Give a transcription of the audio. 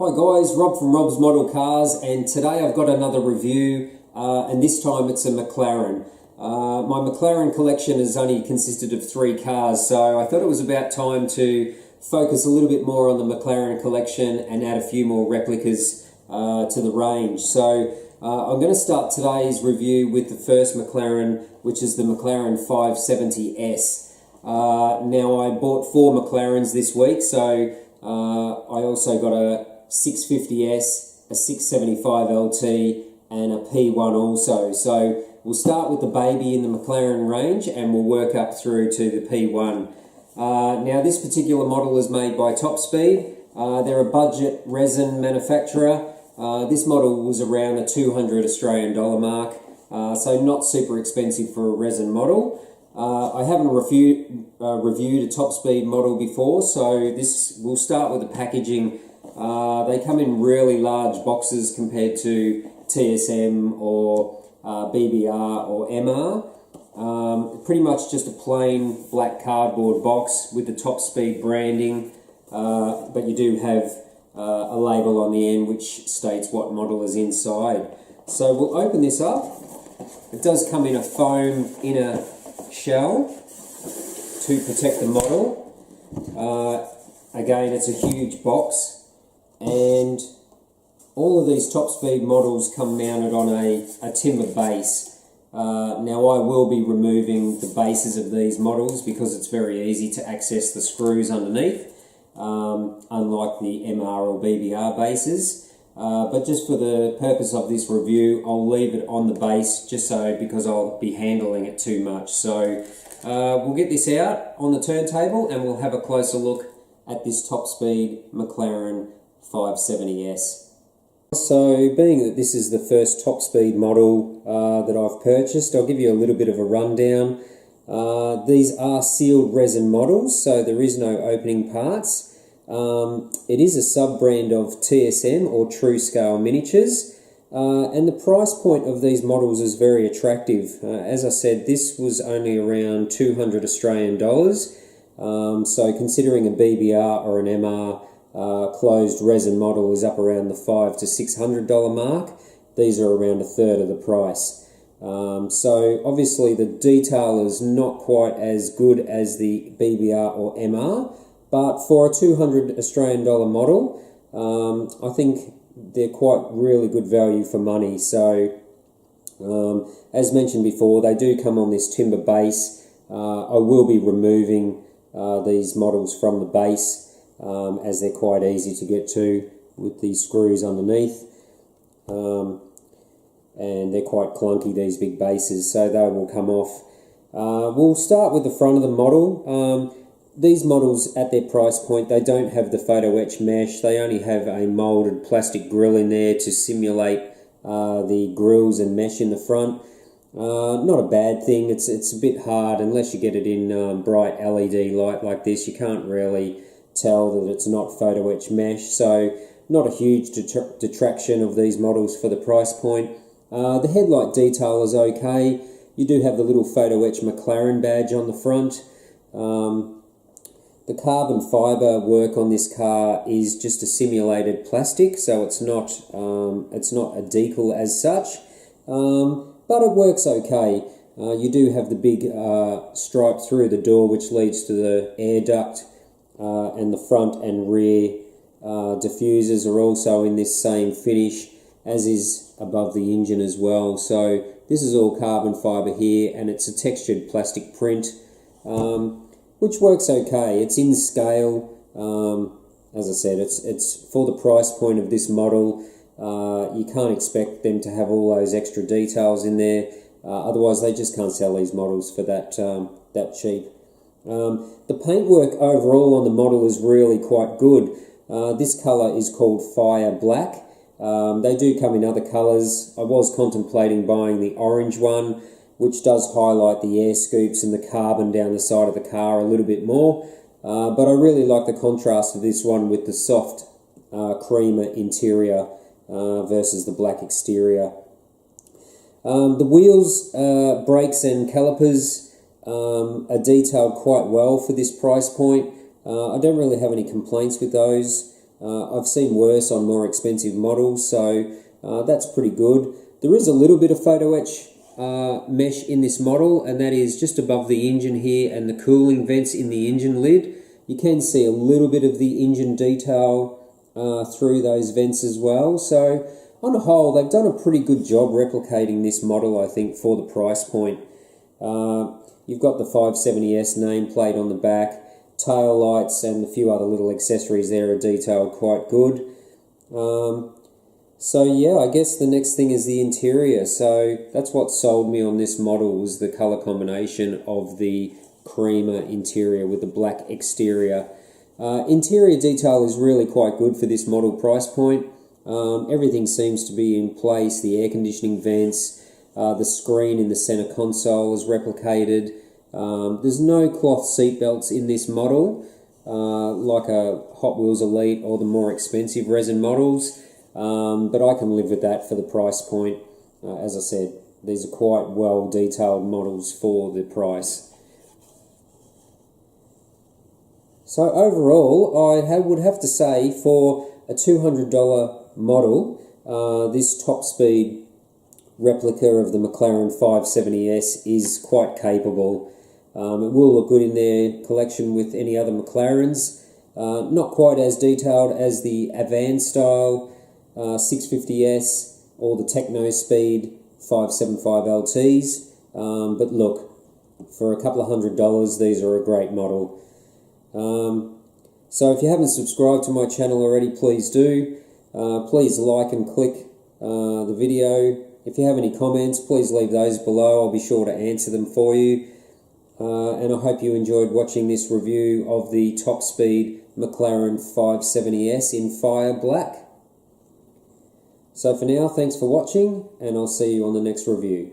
Hi guys, Rob from Rob's Model Cars, and today I've got another review, and this time it's a McLaren. My McLaren collection has only consisted of 3 cars, so I thought it was about time to focus a little bit more on the McLaren collection and add a few more replicas to the range. So I'm going to start today's review with the first McLaren, which is the McLAREN 570s. Now I bought 4 McLarens this week, so I also got a 650S, a 675 LT, and a P1 also. So we'll start with the baby in the McLaren range and we'll work up through to the P1. Now this particular model is made by Topspeed. They're a budget resin manufacturer. This model was around the $200 Australian mark, so not super expensive for a resin model. I haven't reviewed a Topspeed model before, so we'll start with the packaging. They come in really large boxes compared to TSM or BBR or MR. Pretty much just a plain black cardboard box with the Topspeed branding, but you do have a label on the end which states what model is inside. So we'll open this up. It does come in a foam inner shell to protect the model. Again, it's a huge box. And all of these Topspeed models come mounted on a timber base. Now I will be removing the bases of these models because it's very easy to access the screws underneath, unlike the MR or BBR bases. But just for the purpose of this review, I'll leave it on the base because I'll be handling it too much. So we'll get this out on the turntable and we'll have a closer look at this Topspeed McLaren 570s. So being that this is the first Topspeed model that I've purchased, I'll give you a little bit of a rundown. These are sealed resin models, so there is no opening parts. It is a sub-brand of TSM or True Scale Miniatures, and the price point of these models is very attractive. As I said, this was only around $200 Australian dollars, so considering a BBR or an MR closed resin model is up around the $500 to $600 mark. These are around a third of the price. So obviously the detail is not quite as good as the BBR or MR, but for a $200 Australian dollar model, I think they're quite really good value for money. So as mentioned before, they do come on this timber base. I will be removing these models from the base, as they're quite easy to get to with these screws underneath, and they're quite clunky, these big bases, so they will come off. We'll start with the front of the model. These models at their price point, they don't have the photo etch mesh. They only have a moulded plastic grille in there to simulate the grills and mesh in the front. Not a bad thing. It's a bit hard unless you get it in bright LED light like this. You can't really tell that it's not photo etch mesh, so not a huge detraction of these models for the price point. The headlight detail is okay. You do have the little photo etch McLaren badge on the front. The carbon fibre work on this car is just a simulated plastic, so it's not a decal as such, but it works okay. You do have the big stripe through the door which leads to the air duct. And the front and rear diffusers are also in this same finish, as is above the engine as well. So this is all carbon fibre here, and it's a textured plastic print, which works okay. It's in scale. As I said, it's for the price point of this model. You can't expect them to have all those extra details in there. Otherwise, they just can't sell these models for that cheap. The paintwork overall on the model is really quite good. This colour is called Fire Black. They do come in other colours. I was contemplating buying the orange one, which does highlight the air scoops and the carbon down the side of the car a little bit more. But I really like the contrast of this one with the soft creamer interior versus the black exterior. The wheels, brakes and calipers are detailed quite well for this price point. I don't really have any complaints with those. I've seen worse on more expensive models, so that's pretty good. There is a little bit of photo etch mesh in this model, and that is just above the engine here and the cooling vents in the engine lid. You can see a little bit of the engine detail through those vents as well. So on the whole, they've done a pretty good job replicating this model, I think, for the price point. You've got the 570s nameplate on the back, tail lights and a few other little accessories there are detailed quite good. So yeah, I guess the next thing is the interior. So that's what sold me on this model, was the colour combination of the creamer interior with the black exterior. Interior detail is really quite good for this model price point. Everything seems to be in place. The air conditioning vents, the screen in the center console is replicated. There's no cloth seat belts in this model, like a Hot Wheels Elite or the more expensive resin models, but I can live with that for the price point. As I said, these are quite well detailed models for the price. So overall, I would have to say for a $200 model, this Topspeed replica of the McLAREN 570s is quite capable. It will look good in their collection with any other McLarens. Not quite as detailed as the Avan style 650s or the Technospeed 575 LTs, but look, for a couple of $100, these are a great model. So if you haven't subscribed to my channel already, please do. Please like and click the video. If you have any comments, please leave those below. I'll be sure to answer them for you. And I hope you enjoyed watching this review of the Topspeed McLAREN 570s in Fire Black. So for now, thanks for watching, and I'll see you on the next review.